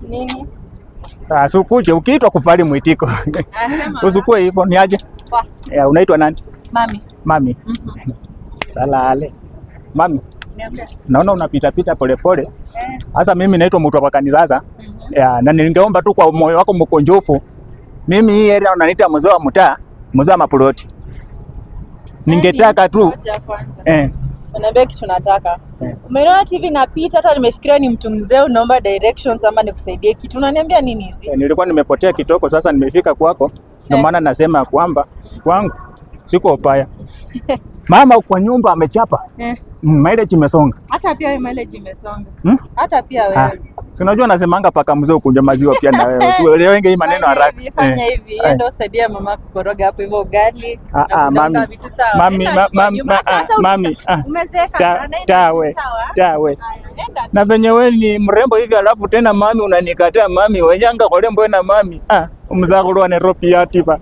Nini? Sasa ukuje ukiitwa kufali mwitiko. Usikue hivyo ni aje? Poa. Unaitwa nani? Mami. Mami. Salale. Mami. Naona unapita pita polepole. Sasa mimi naitwa mtu wa kanisa sasa. Na ningeomba tu kwa moyo wako mkonjofu. Mimi hii area unaniita mzee wa mtaa, mzee wa maploti. Ningetaka tu Unaambia kitu nataka. Umeona TV napita hata nimefikiria ni mtu mzee unaomba directions ama nikusaidie kitu. Unaniambia nini hizi? Nilikuwa nimepotea kitoko sasa nimefika kwako. Ndio maana nasema kwamba kwangu siko upaya. Mama kwa nyumba amechapa. Mileage imesonga. Hata pia wewe mileage imesonga. Hata pia wewe. Si unajua nasemanga paka mzee ukunja maziwa pia na wewe. Usielewenge hii maneno haraka. Fanya hivi, enda usaidia mama kukoroga hapo hivyo ugali. Mami. Tawe. Na venye wewe ni mrembo hivi alafu tena mami unanikataa mami. Wenyanga kwa lembo na mami. Mzako wa Nairobi atiba.